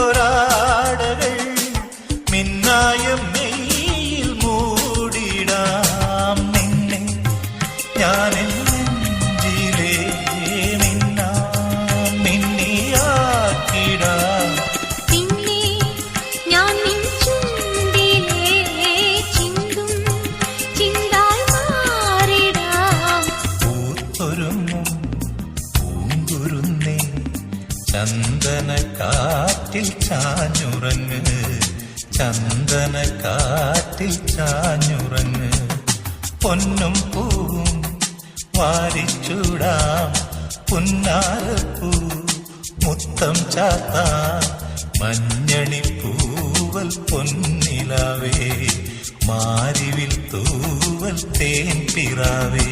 കസവിട്ടോരാടകൾ മിന്നായം മെയ്യിൽ മൂടിടാം നിന്നെ ഞാൻ നെഞ്ചിലേ മിന്നാം മിന്നിയാക്കിടാം പിന്നെ ഞാൻ നിൻ ചുണ്ടിലേ ചിന്തും ചിന്തായി മാറിടാം പൂത്തൊരുങ്ങും പൂങ്കുരുന്നേ ചന്ദന കാറ്റിൽ ചാഞ്ഞുറങ്ങ് ചന്ദന കാറ്റിൽ ചാഞ്ഞുറങ്ങ് പൊന്നും പൂവും വാരിച്ചൂടാം പുന്നാരപ്പൂ മുത്തം ചാത്താം മഞ്ഞണി പൂവൽ പൊന്നിലാവേ മാരിവിൽ തൂവൽ തേൻ പിറാവേ